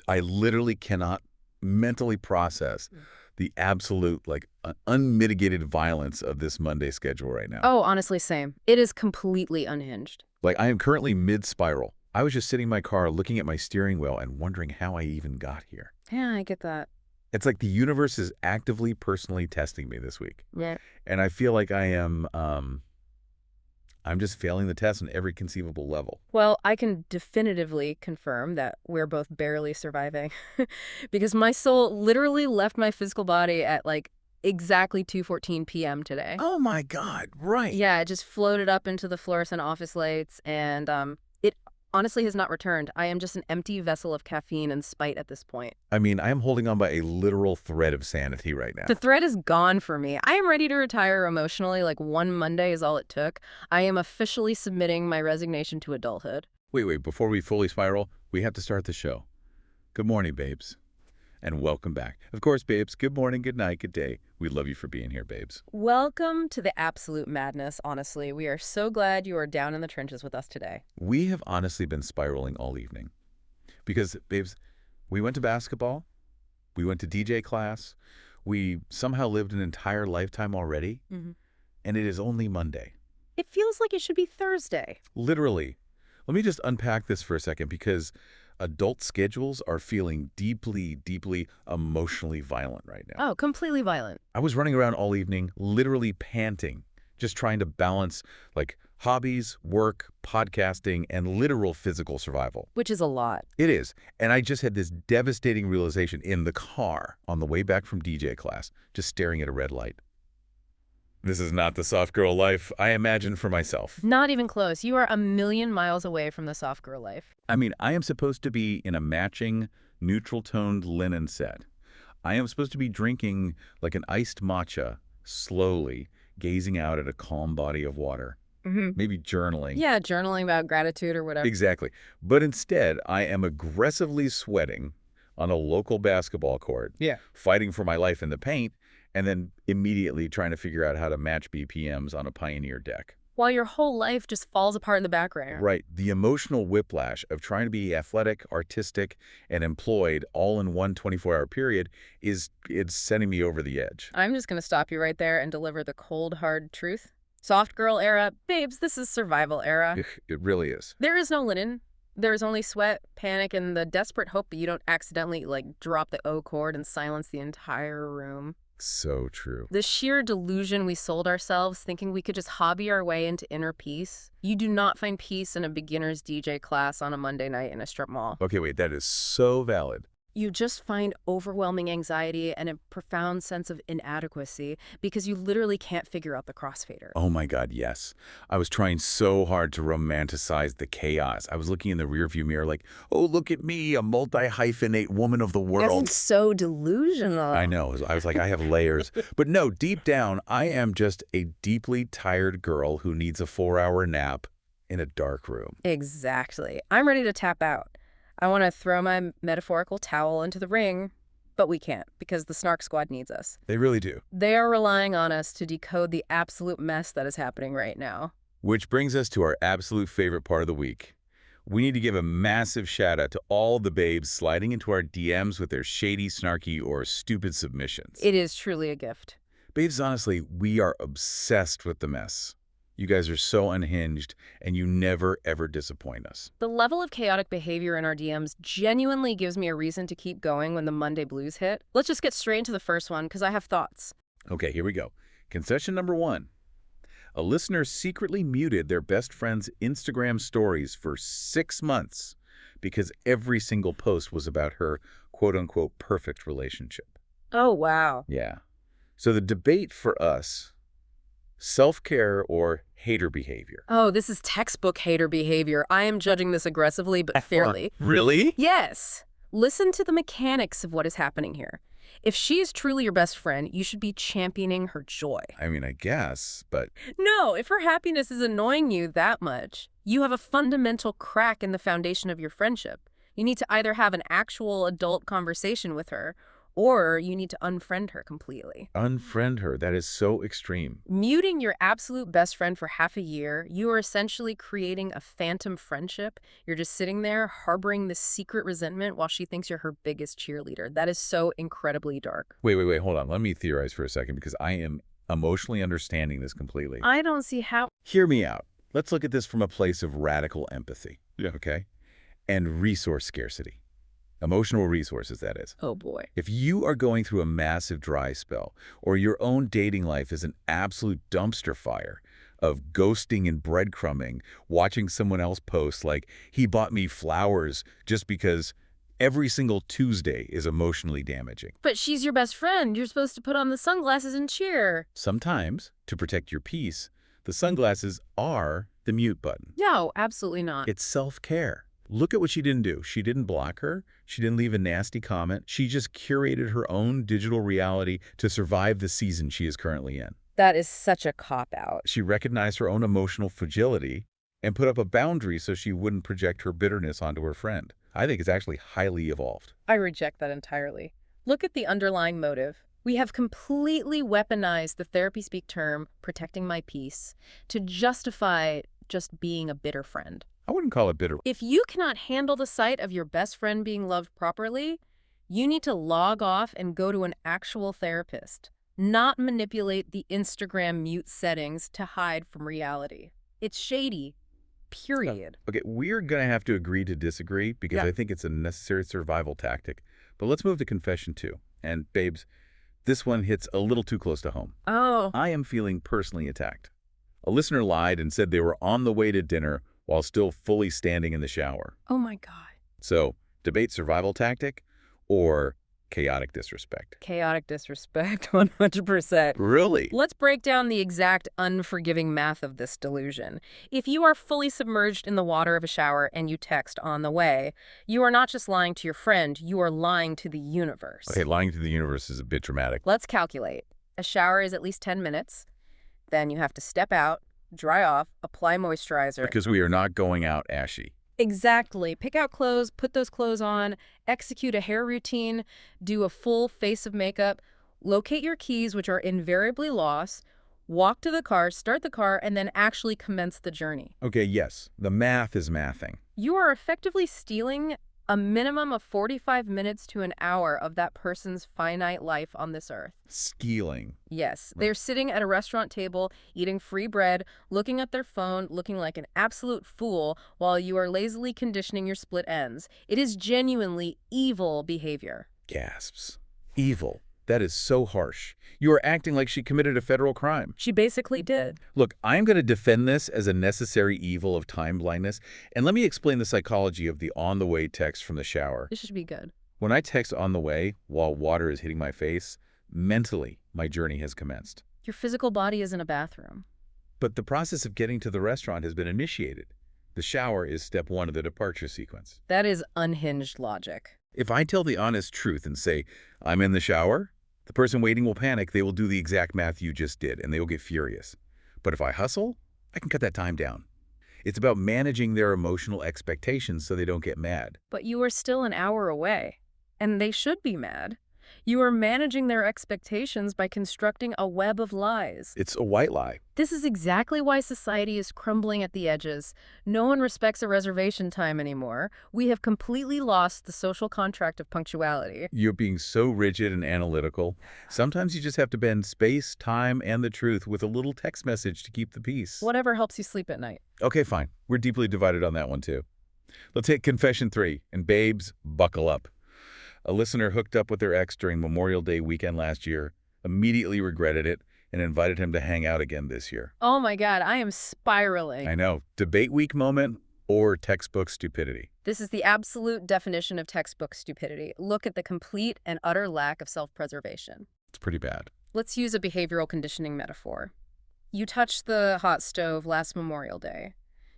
I literally cannot mentally process the absolute, like, unmitigated violence of this Monday schedule right now. Oh, honestly, same. It is completely unhinged. Like, I am currently mid-spiral. I was just sitting in my car looking at my steering wheel and wondering how I even got here. Yeah, I get that. It's like the universe is actively, personally testing me this week. Yeah. And I feel like I am, I'm just failing the test on every conceivable level. Well, I can definitively confirm that we're both barely surviving because my soul literally left my physical body at like exactly 2:14 p.m. today. Oh my God, right. Yeah, it just floated up into the fluorescent office lights, and it honestly has not returned. I am just an empty vessel of caffeine and spite at this point. I mean, I am holding on by a literal thread of sanity right now. The thread is gone for me. I am ready to retire emotionally, like one Monday is all it took. I am officially submitting my resignation to adulthood. Wait, before we fully spiral, we have to start the show. Good morning, babes. And welcome back. Of course, babes, good morning, good night, good day. We love you for being here, babes. Welcome to the absolute madness, honestly. We are so glad you are down in the trenches with us today. We have honestly been spiraling all evening. Because, babes, we went to basketball, we went to DJ class, we somehow lived an entire lifetime already, and it is only Monday. It feels like it should be Thursday. Literally. Let me just unpack this for a second, because adult schedules are feeling deeply, deeply emotionally violent right now. Oh, completely violent. I was running around all evening, literally panting, just trying to balance, like, hobbies, work, podcasting, and literal physical survival. Which is a lot. It is. And I just had this devastating realization in the car on the way back from DJ class, just staring at a red light. This is not the soft girl life I imagined for myself. Not even close. You are a million miles away from the soft girl life. I mean, I am supposed to be in a matching, neutral-toned linen set. I am supposed to be drinking like an iced matcha, slowly, gazing out at a calm body of water. Maybe journaling. Yeah, journaling about gratitude or whatever. Exactly. But instead, I am aggressively sweating on a local basketball court, fighting for my life in the paint, and then immediately trying to figure out how to match BPMs on a Pioneer deck. While your whole life just falls apart in the background. Right. The emotional whiplash of trying to be athletic, artistic, and employed all in one 24-hour period it's sending me over the edge. I'm just going to stop you right there and deliver the cold, hard truth. Soft girl era. Babes, this is survival era. It really is. There is no linen. There is only sweat, panic, and the desperate hope that you don't accidentally, like, drop the O chord and silence the entire room. So true. The sheer delusion we sold ourselves thinking we could just hobby our way into inner peace. You do not find peace in a beginner's DJ class on a Monday night in a strip mall. Okay, wait, that is so valid. You just find overwhelming anxiety and a profound sense of inadequacy because you literally can't figure out the crossfader. Oh my God, yes. I was trying so hard to romanticize the chaos. I was looking in the rearview mirror like, oh, look at me, a multi-hyphenate woman of the world. That's so delusional. I know. I was like, I have layers. But no, deep down, I am just a deeply tired girl who needs a 4-hour nap in a dark room. Exactly. I'm ready to tap out. I want to throw my metaphorical towel into the ring, but we can't because the Snark squad needs us. They really do. They are relying on us to decode the absolute mess that is happening right now. Which brings us to our absolute favorite part of the week. We need to give a massive shout out to all the babes sliding into our DMs with their shady, snarky, or stupid submissions. It is truly a gift. Babes, honestly, we are obsessed with the mess. You guys are so unhinged, and you never, ever disappoint us. The level of chaotic behavior in our DMs genuinely gives me a reason to keep going when the Monday blues hit. Let's just get straight into the first one, because I have thoughts. Okay, here we go. Concession number 1. A listener secretly muted their best friend's Instagram stories for 6 months because every single post was about her quote-unquote perfect relationship. Oh, wow. Yeah. So the debate for us... self-care or hater behavior? Oh, this is textbook hater behavior. I am judging this aggressively but fairly. Really? Yes. Listen to the mechanics of what is happening here. If she is truly your best friend, you should be championing her joy. I mean, I guess, but... No, if her happiness is annoying you that much, you have a fundamental crack in the foundation of your friendship. You need to either have an actual adult conversation with her or you need to unfriend her completely. Unfriend her. That is so extreme. Muting your absolute best friend for half a year, you are essentially creating a phantom friendship. You're just sitting there harboring this secret resentment while she thinks you're her biggest cheerleader. That is so incredibly dark. Wait, hold on. Let me theorize for a second because I am emotionally understanding this completely. I don't see how. Hear me out. Let's look at this from a place of radical empathy. Yeah. Okay? And resource scarcity. Emotional resources, that is. Oh boy. If you are going through a massive dry spell, or your own dating life is an absolute dumpster fire of ghosting and breadcrumbing, watching someone else post like, he bought me flowers just because every single Tuesday is emotionally damaging. But she's your best friend. You're supposed to put on the sunglasses and cheer. Sometimes, to protect your peace, the sunglasses are the mute button. No, absolutely not. It's self-care. Look at what she didn't do. She didn't block her. She didn't leave a nasty comment. She just curated her own digital reality to survive the season she is currently in. That is such a cop-out. She recognized her own emotional fragility and put up a boundary so she wouldn't project her bitterness onto her friend. I think it's actually highly evolved. I reject that entirely. Look at the underlying motive. We have completely weaponized the therapy speak term, protecting my peace, to justify just being a bitter friend. I wouldn't call it bitter. If you cannot handle the sight of your best friend being loved properly, you need to log off and go to an actual therapist, not manipulate the Instagram mute settings to hide from reality. It's shady, period. Okay, we're going to have to agree to disagree because I think it's a necessary survival tactic. But let's move to confession 2. And babes, this one hits a little too close to home. Oh. I am feeling personally attacked. A listener lied and said they were on the way to dinner while still fully standing in the shower. Oh my God. So, debate survival tactic or chaotic disrespect? Chaotic disrespect, 100%. Really? Let's break down the exact unforgiving math of this delusion. If you are fully submerged in the water of a shower and you text on the way, you are not just lying to your friend, you are lying to the universe. Okay, lying to the universe is a bit dramatic. Let's calculate. A shower is at least 10 minutes. Then you have to step out, dry off, apply moisturizer. Because we are not going out ashy. Exactly. Pick out clothes, put those clothes on, execute a hair routine, do a full face of makeup, locate your keys, which are invariably lost, walk to the car, start the car, and then actually commence the journey. Okay, yes, the math is mathing. You are effectively stealing a minimum of 45 minutes to an hour of that person's finite life on this earth. Stealing. Yes. They're sitting at a restaurant table, eating free bread, looking at their phone, looking like an absolute fool, while you are lazily conditioning your split ends. It is genuinely evil behavior. Gasps. Evil. That is so harsh. You are acting like she committed a federal crime. She basically did. Look, I'm going to defend this as a necessary evil of time blindness, and let me explain the psychology of the on-the-way text from the shower. This should be good. When I text on the way while water is hitting my face, mentally, my journey has commenced. Your physical body is in a bathroom. But the process of getting to the restaurant has been initiated. The shower is step 1 of the departure sequence. That is unhinged logic. If I tell the honest truth and say, I'm in the shower, the person waiting will panic. They will do the exact math you just did, and they will get furious. But if I hustle, I can cut that time down. It's about managing their emotional expectations so they don't get mad. But you are still an hour away, and they should be mad. You are managing their expectations by constructing a web of lies. It's a white lie. This is exactly why society is crumbling at the edges. No one respects a reservation time anymore. We have completely lost the social contract of punctuality. You're being so rigid and analytical. Sometimes you just have to bend space, time, and the truth with a little text message to keep the peace. Whatever helps you sleep at night. Okay, fine. We're deeply divided on that one, too. Let's hit confession 3. And babes, buckle up. A listener hooked up with their ex during Memorial Day weekend last year, immediately regretted it, and invited him to hang out again this year. Oh my God, I am spiraling. I know. Debate week moment or textbook stupidity. This is the absolute definition of textbook stupidity. Look at the complete and utter lack of self-preservation. It's pretty bad. Let's use a behavioral conditioning metaphor. You touched the hot stove last Memorial Day.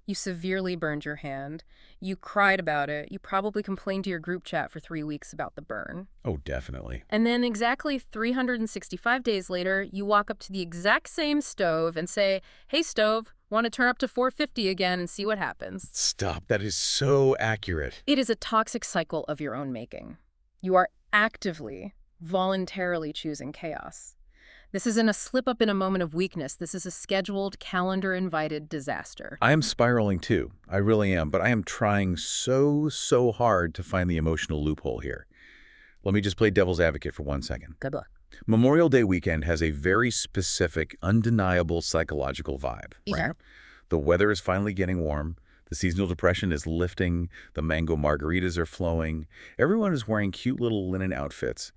You severely burned your hand. You cried about it. You probably complained to your group chat for 3 weeks about the burn. Oh, definitely. And then exactly 365 days later, you walk up to the exact same stove and say, "Hey, stove, want to turn up to 450 again and see what happens?" Stop. That is so accurate. It is a toxic cycle of your own making. You are actively, voluntarily choosing chaos. This isn't a slip-up in a moment of weakness. This is a scheduled, calendar-invited disaster. I am spiraling too. I really am, but I am trying so hard to find the emotional loophole here. Let me just play devil's advocate for 1 second. Good luck. Memorial Day weekend has a very specific, undeniable psychological vibe, right? Yeah. The weather is finally getting warm. The seasonal depression is lifting. The mango margaritas are flowing. Everyone is wearing cute little linen outfits.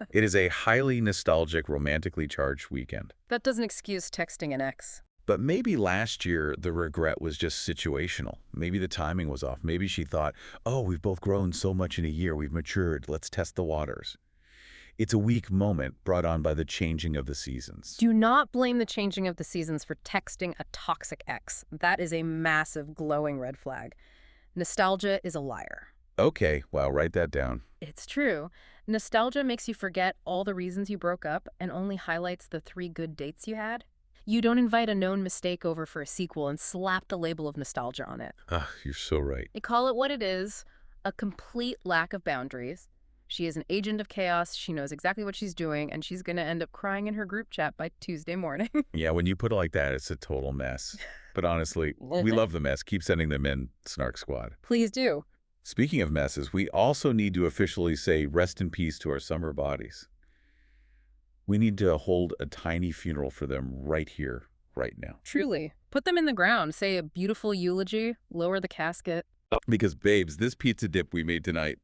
It is a highly nostalgic, romantically charged weekend. That doesn't excuse texting an ex. But maybe last year the regret was just situational. Maybe the timing was off. Maybe she thought, oh, we've both grown so much in a year. We've matured. Let's test the waters. It's a weak moment brought on by the changing of the seasons. Do not blame the changing of the seasons for texting a toxic ex. That is a massive, glowing red flag. Nostalgia is a liar. Okay, well, write that down. It's true. Nostalgia makes you forget all the reasons you broke up and only highlights the 3 good dates you had. You don't invite a known mistake over for a sequel and slap the label of nostalgia on it. You're so right. They call it what it is, a complete lack of boundaries. She is an agent of chaos, she knows exactly what she's doing, and she's going to end up crying in her group chat by Tuesday morning. Yeah, when you put it like that, it's a total mess. But honestly, we love the mess. Keep sending them in, Snark Squad. Please do. Speaking of messes, we also need to officially say rest in peace to our summer bodies. We need to hold a tiny funeral for them right here, right now. Truly. Put them in the ground, say a beautiful eulogy, lower the casket. Because, babes, this pizza dip we made tonight,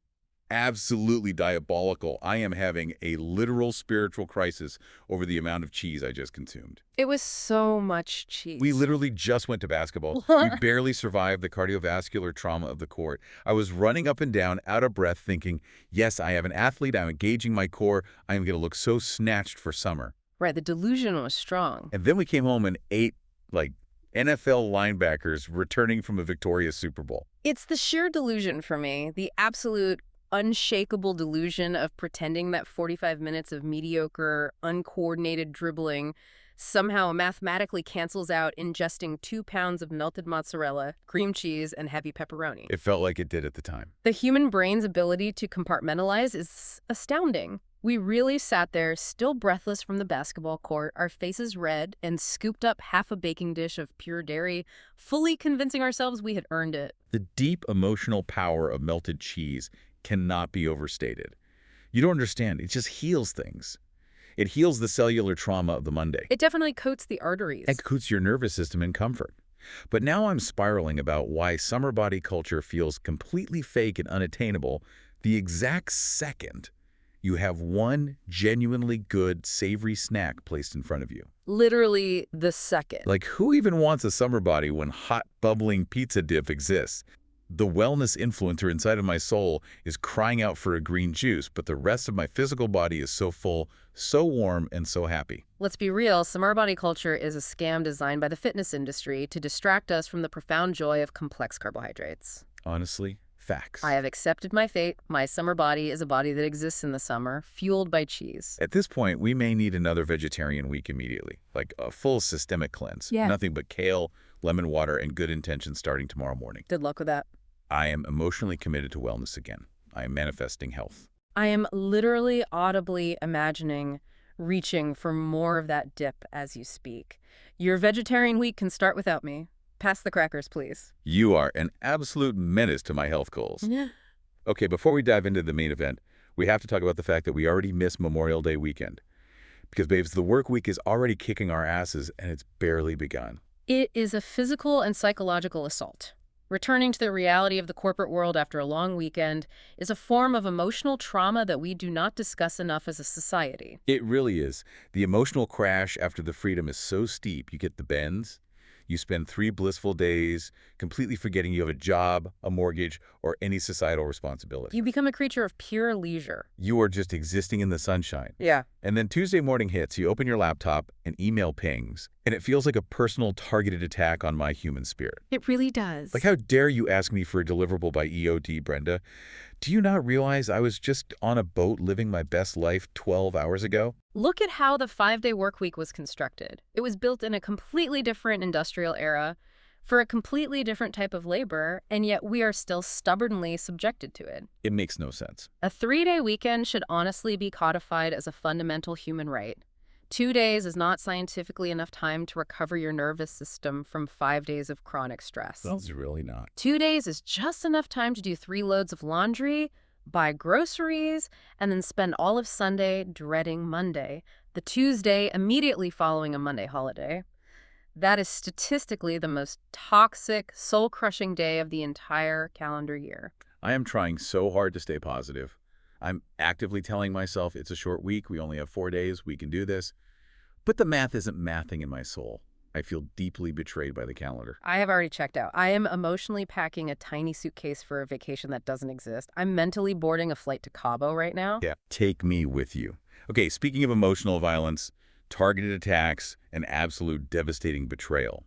absolutely diabolical. I am having a literal spiritual crisis over the amount of cheese I just consumed. It was so much cheese. We literally just went to basketball. We barely survived the cardiovascular trauma of the court. I was running up and down, out of breath, thinking, yes, I am an athlete. I'm engaging my core. I am going to look so snatched for summer. Right, the delusion was strong. And then we came home and ate, like, NFL linebackers returning from a victorious Super Bowl. It's the sheer delusion for me, the absolute unshakable delusion of pretending that 45 minutes of mediocre, uncoordinated dribbling somehow mathematically cancels out ingesting 2 pounds of melted mozzarella, cream cheese, and heavy pepperoni. It felt like it did at the time. The human brain's ability to compartmentalize is astounding. We really sat there, still breathless from the basketball court, our faces red, and scooped up half a baking dish of pure dairy, fully convincing ourselves we had earned it. The deep emotional power of melted cheese cannot be overstated. You don't understand. It just heals things. It heals the cellular trauma of the Monday. It definitely coats the arteries. It coats your nervous system in comfort. But now I'm spiraling about why summer body culture feels completely fake and unattainable the exact second you have one genuinely good, savory snack placed in front of you. Literally the second. Like, who even wants a summer body when hot, bubbling pizza dip exists? The wellness influencer inside of my soul is crying out for a green juice, but the rest of my physical body is so full, so warm, and so happy. Let's be real, summer body culture is a scam designed by the fitness industry to distract us from the profound joy of complex carbohydrates. Honestly, facts. I have accepted my fate. My summer body is a body that exists in the summer, fueled by cheese. At this point, we may need another vegetarian week immediately, like a full systemic cleanse. Yeah. Nothing but kale, lemon water, and good intentions starting tomorrow morning. Good luck with that. I am emotionally committed to wellness again. I am manifesting health. I am literally audibly imagining reaching for more of that dip as you speak. Your vegetarian week can start without me. Pass the crackers, please. You are an absolute menace to my health goals. Yeah. Okay, before we dive into the main event, we have to talk about the fact that we already missed Memorial Day weekend. Because, babes, the work week is already kicking our asses, and it's barely begun. It is a physical and psychological assault. Returning to the reality of the corporate world after a long weekend is a form of emotional trauma that we do not discuss enough as a society. It really is. The emotional crash after the freedom is so steep, you get the bends. You spend 3 blissful days completely forgetting you have a job, a mortgage, or any societal responsibility. You become a creature of pure leisure. You are just existing in the sunshine. Yeah. And then Tuesday morning hits, you open your laptop, and email pings, and it feels like a personal targeted attack on my human spirit. It really does. Like, how dare you ask me for a deliverable by EOD, Brenda? Do you not realize I was just on a boat living my best life 12 hours ago? Look at how the 5-day work week was constructed. It was built in a completely different industrial era. for a completely different type of labor, and yet we are still stubbornly subjected to it. It makes no sense. A 3-day weekend should honestly be codified as a fundamental human right. 2 days is not scientifically enough time to recover your nervous system from 5 days of chronic stress. Well, it's really not. 2 days is just enough time to do 3 loads of laundry, buy groceries, and then spend all of Sunday dreading Monday, the Tuesday immediately following a Monday holiday. That is statistically the most toxic, soul-crushing day of the entire calendar year. I am trying so hard to stay positive. I'm actively telling myself it's a short week, we only have 4 days, we can do this. But the math isn't mathing in my soul. I feel deeply betrayed by the calendar. I have already checked out. I am emotionally packing a tiny suitcase for a vacation that doesn't exist. I'm mentally boarding a flight to Cabo right now. Yeah. Take me with you. Okay, speaking of emotional violence, targeted attacks, and absolute devastating betrayal.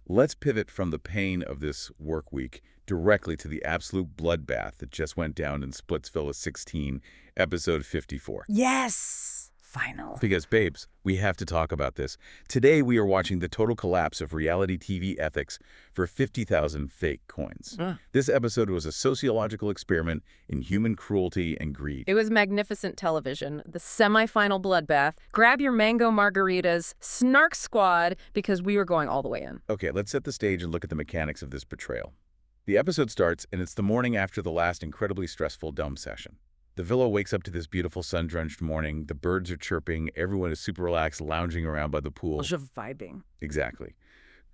Let's pivot from the pain of this work week directly to the absolute bloodbath that just went down in Splitsvilla 16, episode 54. Yes! Final. Because, babes, we have to talk about this. Today, we are watching the total collapse of reality TV ethics for 50,000 fake coins. This episode was a sociological experiment in human cruelty and greed. It was magnificent television. The semi-final bloodbath. Grab your mango margaritas, Snark squad, because we were going all the way in. Okay, let's set the stage and look at the mechanics of this betrayal. The episode starts, and it's the morning after the last incredibly stressful dumb session. The villa wakes up to this beautiful sun-drenched morning. The birds are chirping. Everyone is super relaxed, lounging around by the pool. Just vibing. Exactly.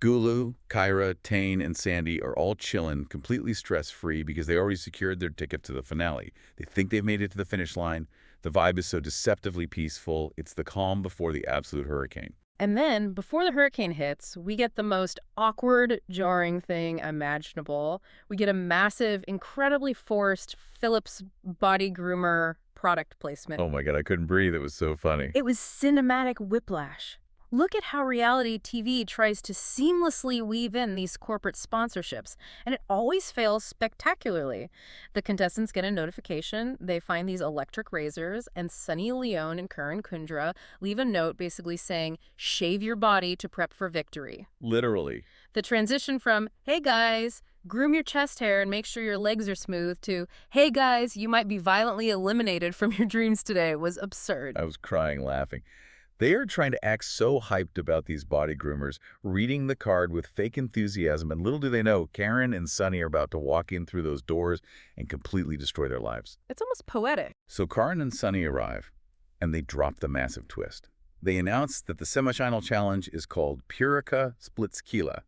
Gulu, Kyra, Tane, and Sandy are all chilling, completely stress-free because they already secured their ticket to the finale. They think they've made it to the finish line. The vibe is so deceptively peaceful. It's the calm before the absolute hurricane. And then, before the hurricane hits, we get the most awkward, jarring thing imaginable. We get a massive, incredibly forced Philips body groomer product placement. Oh my God, I couldn't breathe. It was so funny. It was cinematic whiplash. Look at how reality TV tries to seamlessly weave in these corporate sponsorships, and it always fails spectacularly. The contestants get a notification, they find these electric razors, and Sunny Leone and Karan Kundra leave a note basically saying, shave your body to prep for victory. Literally. The transition from, hey guys, groom your chest hair and make sure your legs are smooth, to, hey guys, you might be violently eliminated from your dreams today, was absurd. I was crying laughing. They are trying to act so hyped about these body groomers, reading the card with fake enthusiasm, and little do they know, Karen and Sunny are about to walk in through those doors and completely destroy their lives. It's almost poetic. So Karen and Sunny arrive, and they drop the massive twist. They announce that the semifinal challenge is called Pyaar Splits-Qila.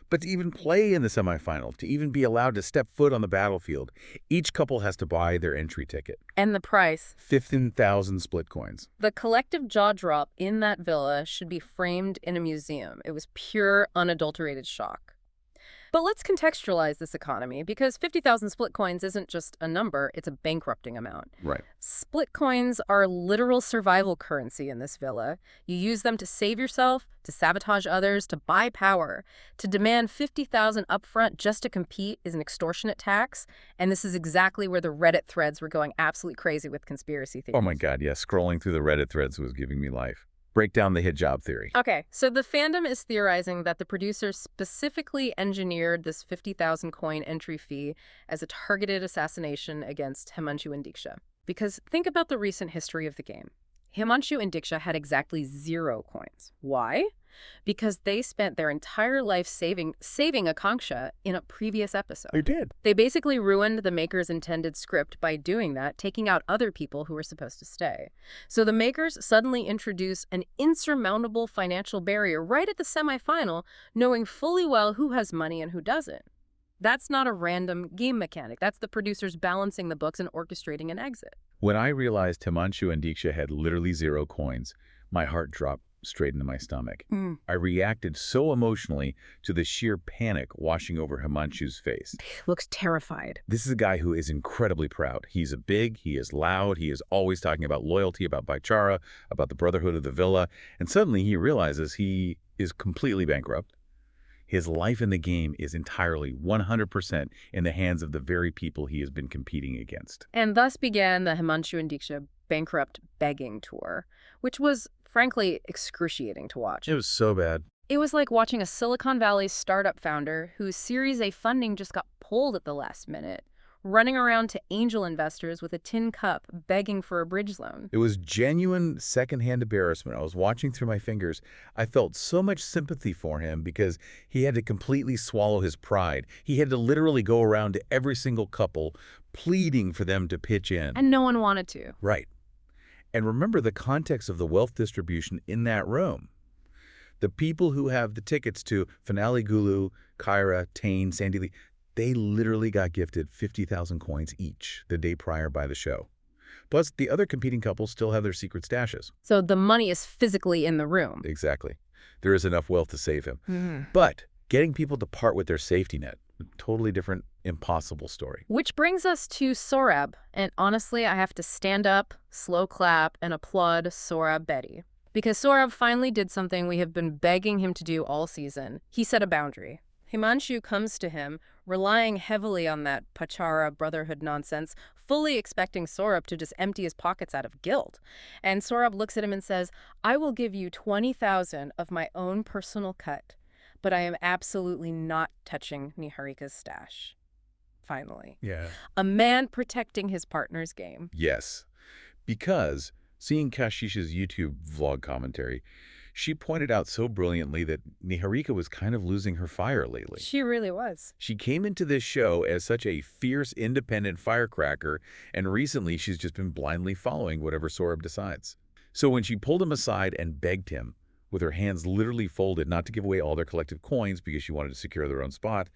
But to even play in the semifinal, to even be allowed to step foot on the battlefield, each couple has to buy their entry ticket. And the price? 15,000 Splitcoins. The collective jaw drop in that villa should be framed in a museum. It was pure, unadulterated shock. But let's contextualize this economy, because 50,000 Splitcoins isn't just a number, it's a bankrupting amount. Right. Splitcoins are literal survival currency in this villa. You use them to save yourself, to sabotage others, to buy power. To demand 50,000 upfront just to compete is an extortionate tax, and this is exactly where the Reddit threads were going absolutely crazy with conspiracy theories. Oh my God, yes. Scrolling through the Reddit threads was giving me life. Break down the hijab theory. Okay, so the fandom is theorizing that the producers specifically engineered this 50,000 coin entry fee as a targeted assassination against Himanshu and Diksha. Because think about the recent history of the game. Himanshu and Diksha had exactly 0 coins. Why? Because they spent their entire life saving Akanksha in a previous episode. They did. They basically ruined the makers' intended script by doing that, taking out other people who were supposed to stay. So the makers suddenly introduce an insurmountable financial barrier right at the semifinal, knowing fully well who has money and who doesn't. That's not a random game mechanic. That's the producers balancing the books and orchestrating an exit. When I realized Himanshu and Diksha had literally 0 coins, my heart dropped straight into my stomach. I reacted so emotionally to the sheer panic washing over Himanshu's face. Looks terrified. This is a guy who is incredibly proud. He's big, he is loud, he is always talking about loyalty, about Baichara, about the brotherhood of the villa, and suddenly he realizes he is completely bankrupt. His life in the game is entirely 100% in the hands of the very people he has been competing against. And thus began the Himanshu and Diksha bankrupt begging tour, which was, frankly, excruciating to watch. It was so bad. It was like watching a Silicon Valley startup founder whose Series A funding just got pulled at the last minute, running around to angel investors with a tin cup begging for a bridge loan. It was genuine secondhand embarrassment. I was watching through my fingers. I felt so much sympathy for him because he had to completely swallow his pride. He had to literally go around to every single couple, pleading for them to pitch in. And no one wanted to. Right. And remember the context of the wealth distribution in that room. The people who have the tickets to Finale Gulu, Kyra, Tane, Sandy Lee, they literally got gifted 50,000 coins each the day prior by the show. Plus, the other competing couples still have their secret stashes. So the money is physically in the room. Exactly. There is enough wealth to save him. But getting people to part with their safety net, a totally different, impossible story. Which brings us to Sorab. And honestly, I have to stand up, slow clap, and applaud Sorab Betty. Because Sorab finally did something we have been begging him to do all season. He set a boundary. Himanshu comes to him, relying heavily on that Pachara brotherhood nonsense, fully expecting Sorab to just empty his pockets out of guilt. And Sorab looks at him and says, I will give you 20,000 of my own personal cut, but I am absolutely not touching Niharika's stash. Finally. Yeah. A man protecting his partner's game. Yes. Because seeing Kashish's YouTube vlog commentary, she pointed out so brilliantly that Niharika was kind of losing her fire lately. She really was. She came into this show as such a fierce, independent firecracker, and recently she's just been blindly following whatever Sorab decides. So when she pulled him aside and begged him, with her hands literally folded not to give away all their collective coins because she wanted to secure their own spot,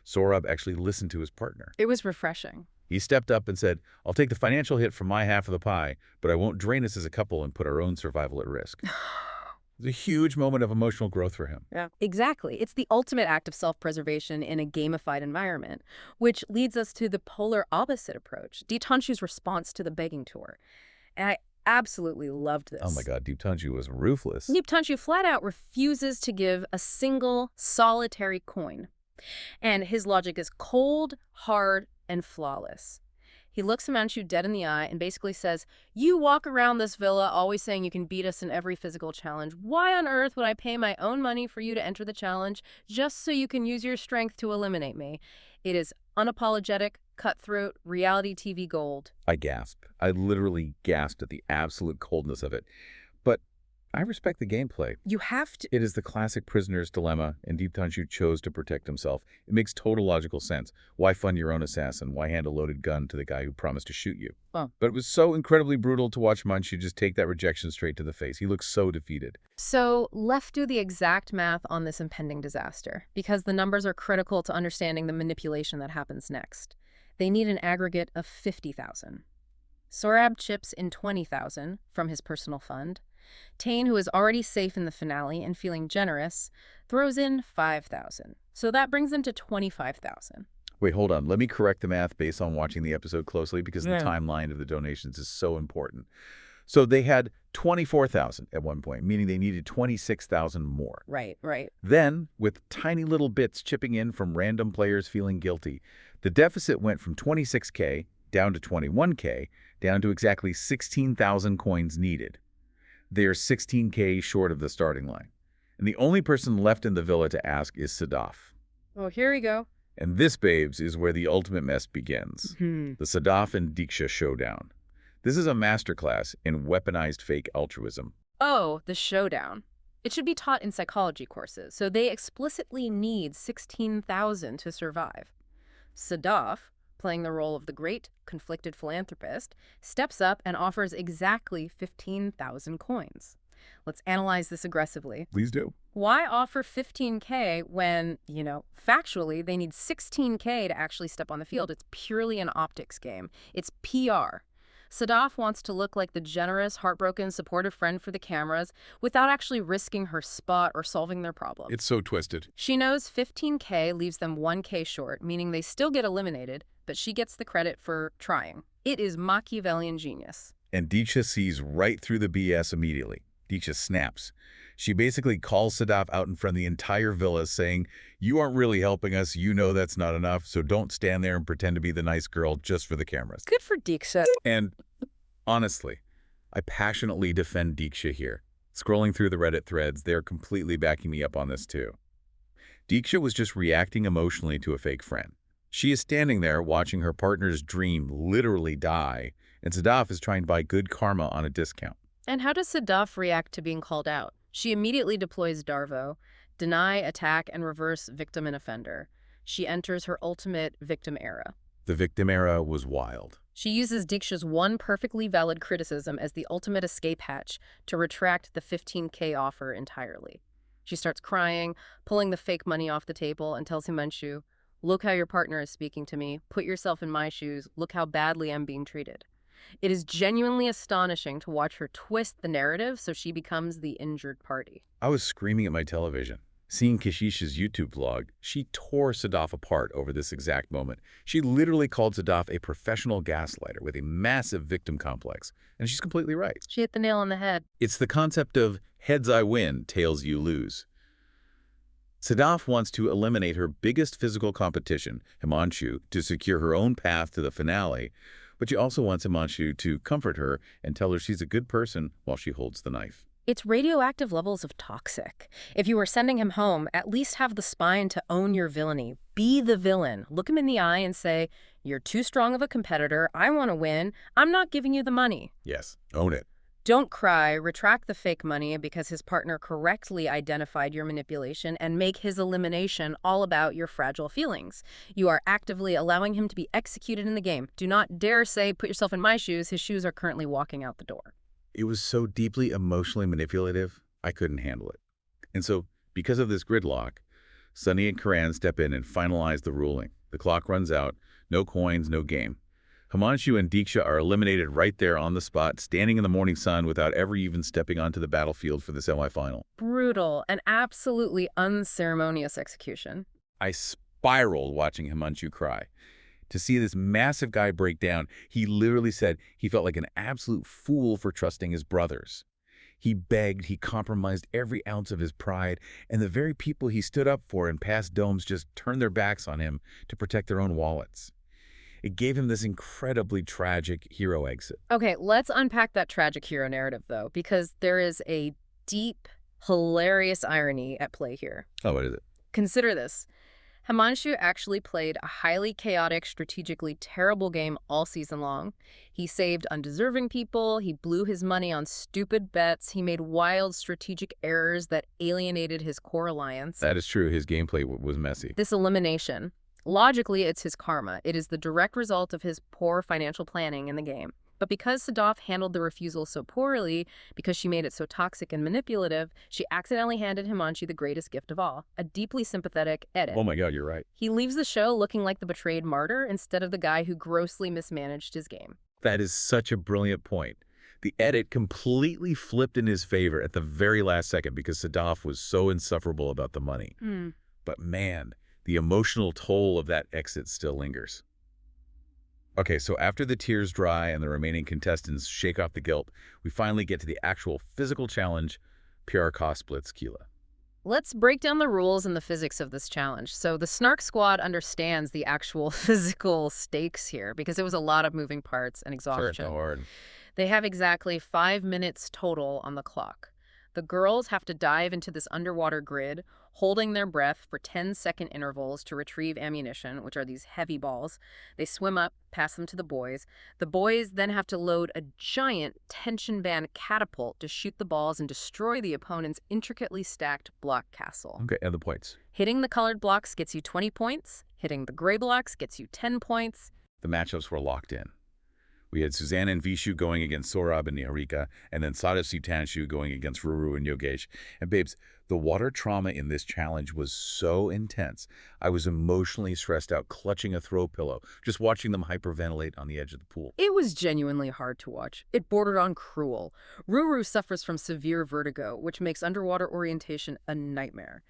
Sorab actually listened to his partner. It was refreshing. He stepped up and said, I'll take the financial hit from my half of the pie, but I won't drain us as a couple and put our own survival at risk. It's a huge moment of emotional growth for him. Yeah, exactly. It's the ultimate act of self-preservation in a gamified environment, which leads us to the polar opposite approach, Deeptanshu's response to the begging tour. And I absolutely loved this. Oh my God, Deeptanshu was ruthless. Deeptanshu flat out refuses to give a single solitary coin. And his logic is cold, hard, and flawless. He looks Himanshu dead in the eye and basically says, you walk around this villa always saying you can beat us in every physical challenge. Why on earth would I pay my own money for you to enter the challenge just so you can use your strength to eliminate me? It is unapologetic, cutthroat, reality TV gold. I gasped. I literally gasped at the absolute coldness of it. But I respect the gameplay. You have to. It is the classic prisoner's dilemma, and Deeptanshu chose to protect himself. It makes total logical sense. Why fund your own assassin? Why hand a loaded gun to the guy who promised to shoot you? Oh. But it was so incredibly brutal to watch Himanshu just take that rejection straight to the face. He looked so defeated. So let's do the exact math on this impending disaster, because the numbers are critical to understanding the manipulation that happens next. They need an aggregate of 50,000. Sorab chips in 20,000 from his personal fund. Tane, who is already safe in the finale and feeling generous, throws in 5,000. So that brings them to 25,000. Wait, hold on. Let me correct the math based on watching the episode closely because the timeline of the donations is so important. So they had 24,000 at one point, meaning they needed 26,000 more. Right. Then, with tiny little bits chipping in from random players feeling guilty, the deficit went from 26K down to 21K, down to exactly 16,000 coins needed. They are 16K short of the starting line. And the only person left in the villa to ask is Sadaf. Oh, here we go. And this, babes, is where the ultimate mess begins. The Sadaf and Diksha showdown. This is a masterclass in weaponized fake altruism. Oh, the showdown. It should be taught in psychology courses, so they explicitly need 16,000 to survive. Sadaf, playing the role of the great, conflicted philanthropist, steps up and offers exactly 15,000 coins. Let's analyze this aggressively. Please do. Why offer 15K when, factually, they need 16K to actually step on the field? It's purely an optics game. It's PR. Sadaf wants to look like the generous, heartbroken, supportive friend for the cameras without actually risking her spot or solving their problem. It's so twisted. She knows 15K leaves them 1K short, meaning they still get eliminated, but she gets the credit for trying. It is Machiavellian genius. And Diksha sees right through the BS immediately. Diksha snaps. She basically calls Sadaf out in front of the entire villa saying, you aren't really helping us, you know that's not enough, so don't stand there and pretend to be the nice girl just for the cameras. Good for Diksha. And honestly, I passionately defend Diksha here. Scrolling through the Reddit threads, they're completely backing me up on this too. Diksha was just reacting emotionally to a fake friend. She is standing there watching her partner's dream literally die, and Sadaf is trying to buy good karma on a discount. And how does Sadaf react to being called out? She immediately deploys Darvo, deny, attack, and reverse victim and offender. She enters her ultimate victim era. The victim era was wild. She uses Diksha's one perfectly valid criticism as the ultimate escape hatch to retract the $15K offer entirely. She starts crying, pulling the fake money off the table, and tells Himanshu, "Look how your partner is speaking to me. Put yourself in my shoes. Look how badly I'm being treated." It is genuinely astonishing to watch her twist the narrative so she becomes the injured party. I was screaming at my television. Seeing Kashish's YouTube vlog, she tore Sadaf apart over this exact moment. She literally called Sadaf a professional gaslighter with a massive victim complex, and she's completely right. She hit the nail on the head. It's the concept of heads I win, tails you lose. Sadaf wants to eliminate her biggest physical competition, Himanshu, to secure her own path to the finale, but she also wants Himanshu to comfort her and tell her she's a good person while she holds the knife. It's radioactive levels of toxic. If you were sending him home, at least have the spine to own your villainy. Be the villain. Look him in the eye and say, "You're too strong of a competitor. I want to win. I'm not giving you the money." Yes, own it. Don't cry, retract the fake money because his partner correctly identified your manipulation, and make his elimination all about your fragile feelings. You are actively allowing him to be executed in the game. Do not dare say, "Put yourself in my shoes." His shoes are currently walking out the door. It was so deeply emotionally manipulative, I couldn't handle it. And so, because of this gridlock, Sunny and Karan step in and finalize the ruling. The clock runs out, no coins, no game. Himanshu and Diksha are eliminated right there on the spot, standing in the morning sun without ever even stepping onto the battlefield for the semifinal. Brutal and absolutely unceremonious execution. I spiraled watching Himanshu cry. To see this massive guy break down, he literally said he felt like an absolute fool for trusting his brothers. He begged, he compromised every ounce of his pride, and the very people he stood up for in past domes just turned their backs on him to protect their own wallets. It gave him this incredibly tragic hero exit. Okay, let's unpack that tragic hero narrative, though, because there is a deep, hilarious irony at play here. Oh, what is it? Consider this. Himanshu actually played a highly chaotic, strategically terrible game all season long. He saved undeserving people, he blew his money on stupid bets, he made wild strategic errors that alienated his core alliance. That is true. His gameplay was messy. This elimination, logically, it's his karma. It is the direct result of his poor financial planning in the game. But because Sadaf handled the refusal so poorly, because she made it so toxic and manipulative, she accidentally handed Himanshu the greatest gift of all, a deeply sympathetic edit. Oh my God, you're right. He leaves the show looking like the betrayed martyr instead of the guy who grossly mismanaged his game. That is such a brilliant point. The edit completely flipped in his favor at the very last second because Sadaf was so insufferable about the money. But man, the emotional toll of that exit still lingers. Okay, so after the tears dry and the remaining contestants shake off the guilt, we finally get to the actual physical challenge, Pyar Splits-Qila. Let's break down the rules and the physics of this challenge. So the Snark squad understands the actual physical stakes here because it was a lot of moving parts and exhaustion. Sure, hard. They have exactly 5 minutes total on the clock. The girls have to dive into this underwater grid, holding their breath for 10-second intervals to retrieve ammunition, which are these heavy balls. They swim up, pass them to the boys. The boys then have to load a giant tension-band catapult to shoot the balls and destroy the opponent's intricately stacked block castle. Okay, and the points. Hitting the colored blocks gets you 20 points. Hitting the gray blocks gets you 10 points. The matchups were locked in. We had Susanna and Vishu going against Saurabh and Niharika, and then Sadaf Sitanshu going against Ruru and Yogesh. And babes, the water trauma in this challenge was so intense. I was emotionally stressed out, clutching a throw pillow, just watching them hyperventilate on the edge of the pool. It was genuinely hard to watch. It bordered on cruel. Ruru suffers from severe vertigo, which makes underwater orientation a nightmare.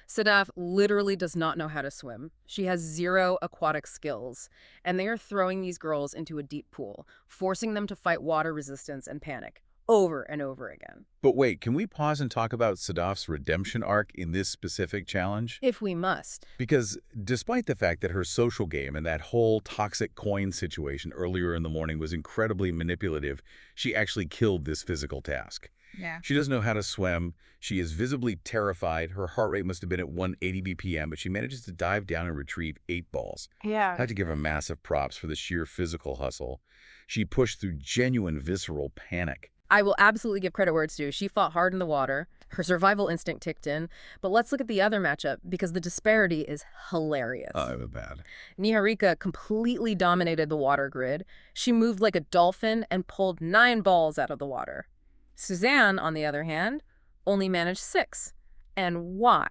Sadaf literally does not know how to swim. She has 0 aquatic skills, and they are throwing these girls into a deep pool, forcing them to fight water resistance and panic over and over again. But wait, can we pause and talk about Sadaf's redemption arc in this specific challenge? If we must. Because despite the fact that her social game and that whole toxic coin situation earlier in the morning was incredibly manipulative, she actually killed this physical task. Yeah. She doesn't know how to swim. She is visibly terrified. Her heart rate must have been at 180 BPM, but she manages to dive down and retrieve 8 balls. Yeah. I have to give her massive props for the sheer physical hustle. She pushed through genuine visceral panic. I will absolutely give credit where it's due. She fought hard in the water. Her survival instinct kicked in. But let's look at the other matchup because the disparity is hilarious. It was bad. Niharika completely dominated the water grid. She moved like a dolphin and pulled 9 balls out of the water. Suzanne, on the other hand, only managed 6. And why?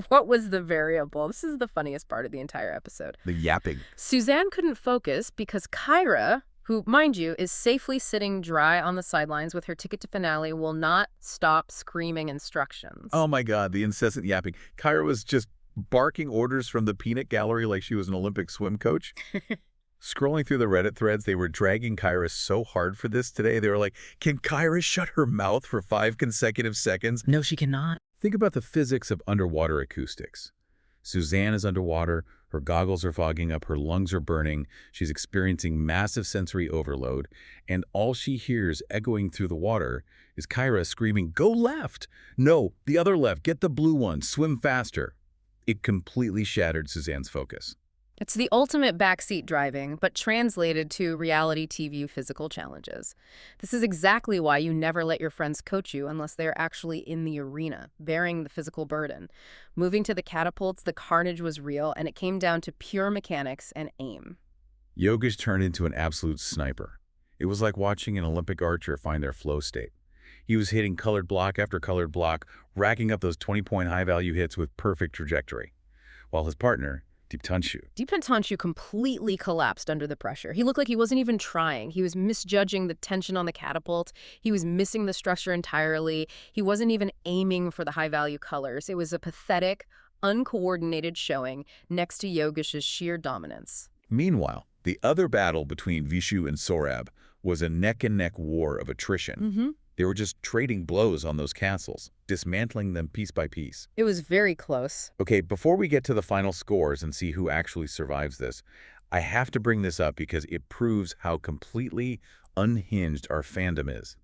What was the variable? This is the funniest part of the entire episode. The yapping. Suzanne couldn't focus because Kyra, who, mind you, is safely sitting dry on the sidelines with her ticket to finale, will not stop screaming instructions. Oh my God, the incessant yapping. Kyra was just barking orders from the peanut gallery like she was an Olympic swim coach. Scrolling through the Reddit threads, they were dragging Kyra so hard for this today. They were like, can Kyra shut her mouth for 5 consecutive seconds? No, she cannot. Think about the physics of underwater acoustics. Suzanne is underwater. Her goggles are fogging up. Her lungs are burning. She's experiencing massive sensory overload. And all she hears echoing through the water is Kyra screaming, go left! No, the other left. Get the blue one. Swim faster. It completely shattered Suzanne's focus. It's the ultimate backseat driving, but translated to reality TV physical challenges. This is exactly why you never let your friends coach you unless they're actually in the arena, bearing the physical burden. Moving to the catapults, the carnage was real, and it came down to pure mechanics and aim. Yogesh turned into an absolute sniper. It was like watching an Olympic archer find their flow state. He was hitting colored block after colored block, racking up those 20-point high-value hits with perfect trajectory. While his partner, Diksha completely collapsed under the pressure. He looked like he wasn't even trying. He was misjudging the tension on the catapult. He was missing the structure entirely. He wasn't even aiming for the high-value colors. It was a pathetic, uncoordinated showing next to Yogesh's sheer dominance. Meanwhile, the other battle between Vishu and Saurabh was a neck-and-neck war of attrition. They were just trading blows on those castles, dismantling them piece by piece. It was very close. Okay, before we get to the final scores and see who actually survives this, I have to bring this up because it proves how completely unhinged our fandom is.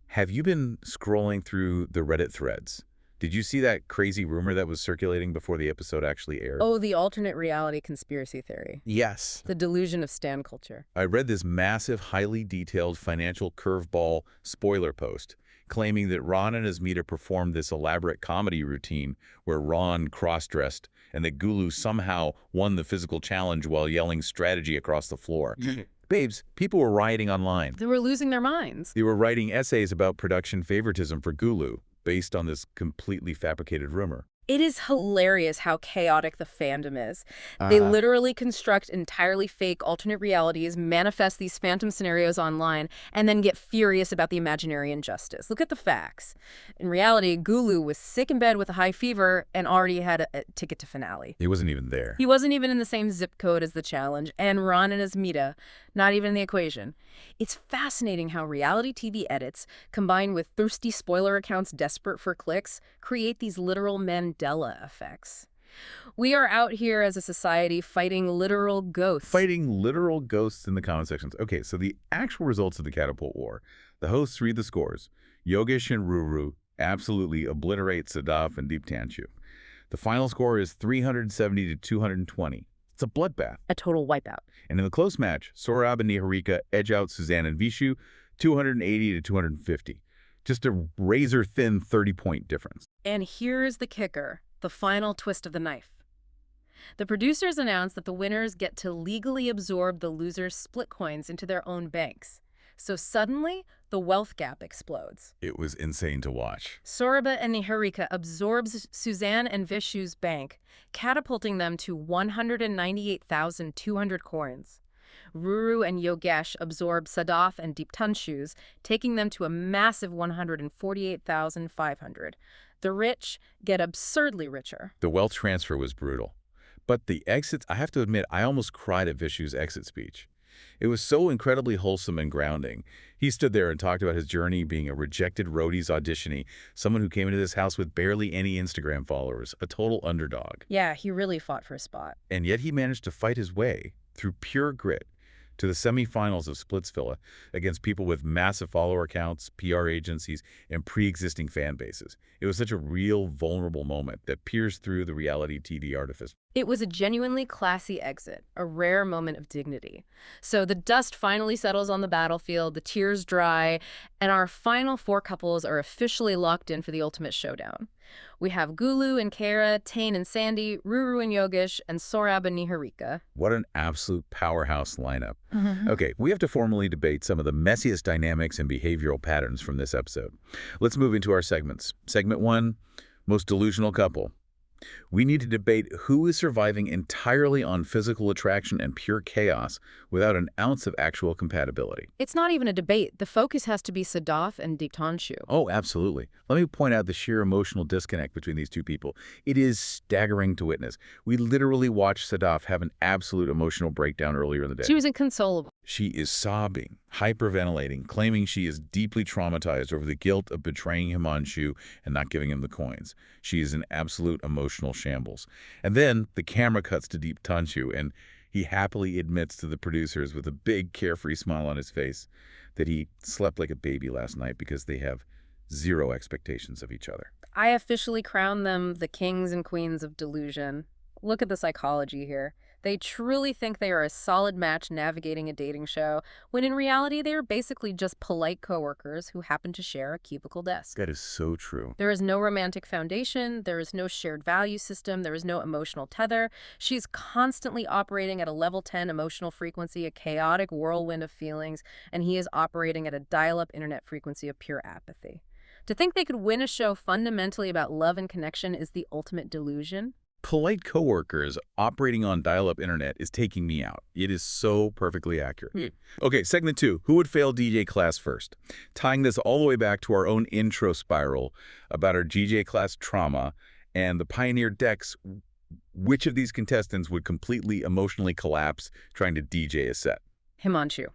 Have you been scrolling through the Reddit threads? Did you see that crazy rumor that was circulating before the episode actually aired? Oh, the alternate reality conspiracy theory. Yes. The delusion of stan culture. I read this massive, highly detailed financial curveball spoiler post claiming that Ron and Asmita performed this elaborate comedy routine where Ron cross-dressed and that Gulu somehow won the physical challenge while yelling strategy across the floor. Babes, people were rioting online. They were losing their minds. They were writing essays about production favoritism for Gulu based on this completely fabricated rumor. It is hilarious how chaotic the fandom is. They literally construct entirely fake alternate realities, manifest these phantom scenarios online, and then get furious about the imaginary injustice. Look at the facts. In reality, Gulu was sick in bed with a high fever and already had a ticket to finale. He wasn't even there. He wasn't even in the same zip code as the challenge, and Ron and Asmita, not even in the equation. It's fascinating how reality TV edits, combined with thirsty spoiler accounts desperate for clicks, create these literal Mandela effects. We are out here as a society fighting literal ghosts. Fighting literal ghosts in the comment sections. Okay, so the actual results of the Catapult War. The hosts read the scores. Yogesh and Ruru absolutely obliterate Sadaf and Deeptanshu. The final score is 370 to 220. It's a bloodbath. A total wipeout. And in the close match, Saurabh and Niharika edge out Suzanne and Vishu 280 to 250. Just a razor-thin 30-point difference. And here's the kicker, the final twist of the knife. The producers announced that the winners get to legally absorb the losers' Splitcoins into their own banks. So suddenly, the wealth gap explodes. It was insane to watch. Saurabh and Niharika absorbs Suzanne and Vishu's bank, catapulting them to 198,200 coins. Ruru and Yogesh absorb Sadaf and Deeptanshu's, taking them to a massive 148,500. The rich get absurdly richer. The wealth transfer was brutal. But the exits, I have to admit, I almost cried at Vishu's exit speech. It was so incredibly wholesome and grounding. He stood there and talked about his journey being a rejected roadies auditionee, someone who came into this house with barely any Instagram followers, a total underdog. Yeah, he really fought for a spot. And yet he managed to fight his way through pure grit, to the semifinals of Splitsvilla against people with massive follower counts, PR agencies, and pre-existing fan bases. It was such a real, vulnerable moment that pierced through the reality TV artifice. It was a genuinely classy exit, a rare moment of dignity. So the dust finally settles on the battlefield, the tears dry, and our final 4 couples are officially locked in for the ultimate showdown. We have Gulu and Kara, Tane and Sandy, Ruru and Yogesh, and Saurabh and Niharika. What an absolute powerhouse lineup. Okay, we have to formally debate some of the messiest dynamics and behavioral patterns from this episode. Let's move into our segments. Segment 1, most delusional couple. We need to debate who is surviving entirely on physical attraction and pure chaos without an ounce of actual compatibility. It's not even a debate. The focus has to be Sadaf and Diksha. Oh, absolutely. Let me point out the sheer emotional disconnect between these two people. It is staggering to witness. We literally watched Sadaf have an absolute emotional breakdown earlier in the day. She was inconsolable. She is sobbing, hyperventilating, claiming she is deeply traumatized over the guilt of betraying Himanshu and not giving him the coins. She is in absolute emotional shambles. And then the camera cuts to Diksha, and he happily admits to the producers with a big carefree smile on his face that he slept like a baby last night because they have zero expectations of each other. I officially crown them the kings and queens of delusion. Look at the psychology here. They truly think they are a solid match navigating a dating show, when in reality they are basically just polite coworkers who happen to share a cubicle desk. That is so true. There is no romantic foundation, there is no shared value system, there is no emotional tether. She's constantly operating at a level 10 emotional frequency, a chaotic whirlwind of feelings, and he is operating at a dial-up internet frequency of pure apathy. To think they could win a show fundamentally about love and connection is the ultimate delusion. Polite coworkers operating on dial-up internet is taking me out. It is so perfectly accurate. Okay, segment 2. Who would fail DJ class first? Tying this all the way back to our own intro spiral about our DJ class trauma and the Pioneer decks, which of these contestants would completely emotionally collapse trying to DJ a set? Himanshu.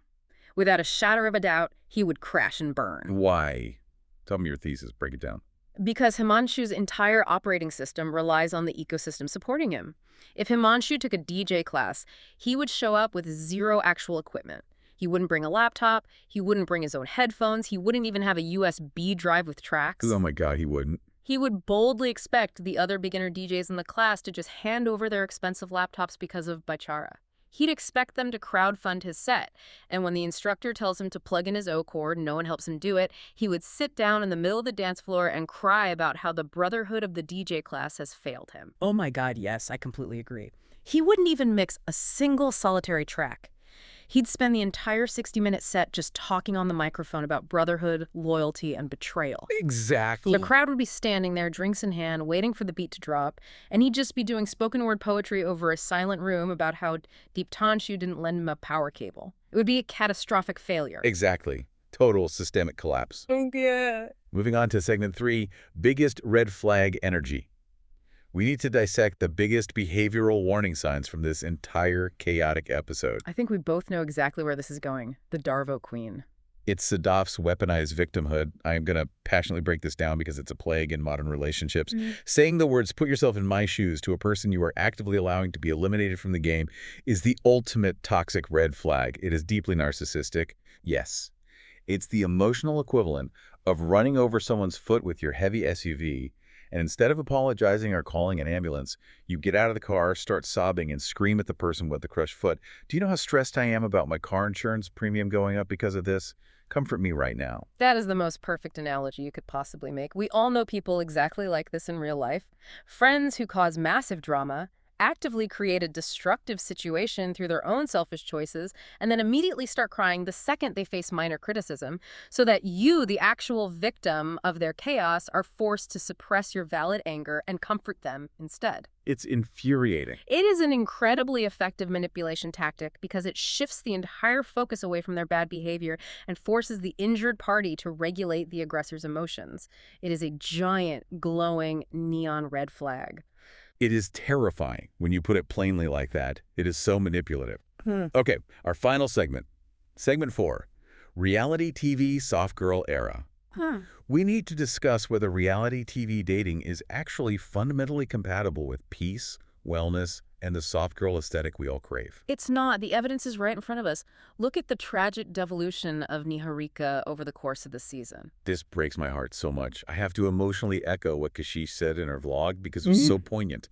Without a shadow of a doubt, he would crash and burn. Why? Tell me your thesis. Break it down. Because Himanshu's entire operating system relies on the ecosystem supporting him. If Himanshu took a DJ class, he would show up with zero actual equipment. He wouldn't bring a laptop, he wouldn't bring his own headphones, he wouldn't even have a USB drive with tracks. Oh my God, he wouldn't. He would boldly expect the other beginner DJs in the class to just hand over their expensive laptops because of Bachara. He'd expect them to crowdfund his set, and when the instructor tells him to plug in his O cord and no one helps him do it, he would sit down in the middle of the dance floor and cry about how the brotherhood of the DJ class has failed him. Oh my God, yes, I completely agree. He wouldn't even mix a single solitary track. He'd spend the entire 60-minute set just talking on the microphone about brotherhood, loyalty, and betrayal. Exactly. The crowd would be standing there, drinks in hand, waiting for the beat to drop, and he'd just be doing spoken word poetry over a silent room about how Diksha didn't lend him a power cable. It would be a catastrophic failure. Exactly. Total systemic collapse. Yeah. Moving on to segment 3, biggest red flag energy. We need to dissect the biggest behavioral warning signs from this entire chaotic episode. I think we both know exactly where this is going. The Darvo Queen. It's Sadaf's weaponized victimhood. I am going to passionately break this down because it's a plague in modern relationships. Saying the words, "put yourself in my shoes," to a person you are actively allowing to be eliminated from the game is the ultimate toxic red flag. It is deeply narcissistic. Yes. It's the emotional equivalent of running over someone's foot with your heavy SUV, and instead of apologizing or calling an ambulance, you get out of the car, start sobbing, and scream at the person with the crushed foot. "Do you know how stressed I am about my car insurance premium going up because of this? Comfort me right now." That is the most perfect analogy you could possibly make. We all know people exactly like this in real life. Friends who cause massive drama, actively create a destructive situation through their own selfish choices, and then immediately start crying the second they face minor criticism, so that you, the actual victim of their chaos, are forced to suppress your valid anger and comfort them instead. It's infuriating. It is an incredibly effective manipulation tactic because it shifts the entire focus away from their bad behavior and forces the injured party to regulate the aggressor's emotions. It is a giant, glowing, neon red flag. It is terrifying when you put it plainly like that. It is so manipulative. Okay, our final segment. Segment 4, reality TV soft girl era. We need to discuss whether reality TV dating is actually fundamentally compatible with peace, wellness, and the soft girl aesthetic we all crave. It's not. The evidence is right in front of us. Look at the tragic devolution of Niharika over the course of the season. This breaks my heart so much. I have to emotionally echo what Kashish said in her vlog because it was so poignant.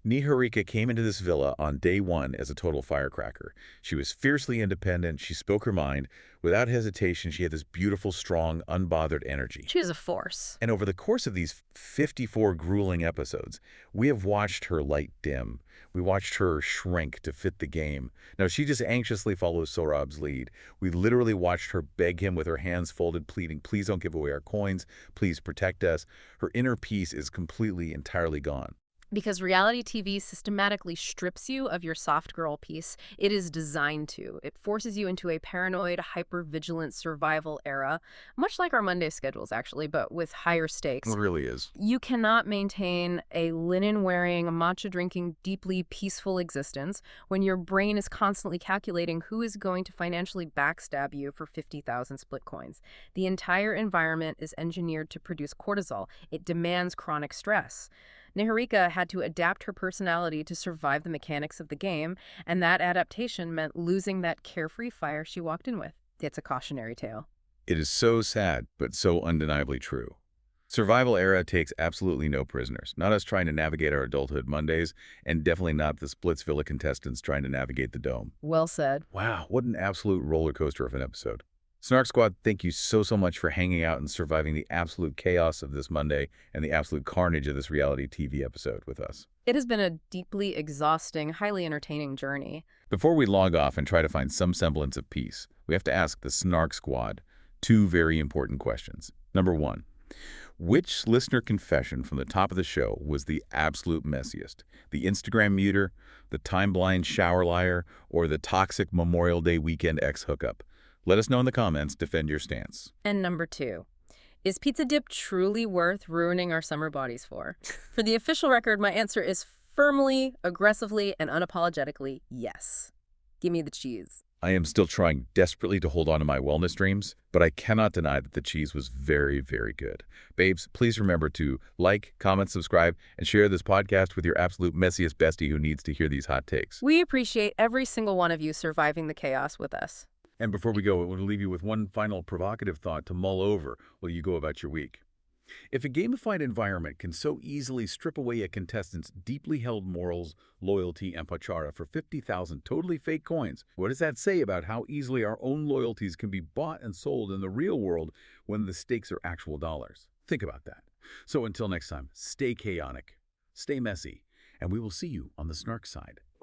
Niharika came into this villa on day one as a total firecracker. She was fiercely independent. She spoke her mind. Without hesitation, she had this beautiful, strong, unbothered energy. She is a force. And over the course of these 54 grueling episodes, we have watched her light dim. We watched her shrink to fit the game. Now, she just anxiously follows Sorab's lead. We literally watched her beg him with her hands folded, pleading, please don't give away our coins. Please protect us. Her inner peace is completely, entirely gone. Because reality TV systematically strips you of your soft girl piece. It is designed to. It forces you into a paranoid, hyper-vigilant survival era, much like our Monday schedules, actually, but with higher stakes. It really is. You cannot maintain a linen-wearing, matcha-drinking, deeply peaceful existence when your brain is constantly calculating who is going to financially backstab you for 50,000 split coins. The entire environment is engineered to produce cortisol. It demands chronic stress. Niharika had to adapt her personality to survive the mechanics of the game, and that adaptation meant losing that carefree fire she walked in with. It's a cautionary tale. It is so sad, but so undeniably true. Survival era takes absolutely no prisoners. Not us trying to navigate our adulthood Mondays, and definitely not the Splitsvilla contestants trying to navigate the dome. Well said. Wow, what an absolute roller coaster of an episode. Snark Squad, thank you so much for hanging out and surviving the absolute chaos of this Monday and the absolute carnage of this reality TV episode with us. It has been a deeply exhausting, highly entertaining journey. Before we log off and try to find some semblance of peace, we have to ask the Snark Squad two very important questions. Number one, which listener confession from the top of the show was the absolute messiest? The Instagram muter, the time-blind shower liar, or the toxic Memorial Day weekend ex-hookup? Let us know in the comments. Defend your stance. And number two, is pizza dip truly worth ruining our summer bodies for? For the official record, my answer is firmly, aggressively, and unapologetically yes. Give me the cheese. I am still trying desperately to hold on to my wellness dreams, but I cannot deny that the cheese was very, very good. Babes, please remember to like, comment, subscribe, and share this podcast with your absolute messiest bestie who needs to hear these hot takes. We appreciate every single one of you surviving the chaos with us. And before we go, I want to leave you with one final provocative thought to mull over while you go about your week. If a gamified environment can so easily strip away a contestant's deeply held morals, loyalty, and pachara for 50,000 totally fake coins, what does that say about how easily our own loyalties can be bought and sold in the real world when the stakes are actual dollars? Think about that. So until next time, stay chaotic, stay messy, and we will see you on the Snark side.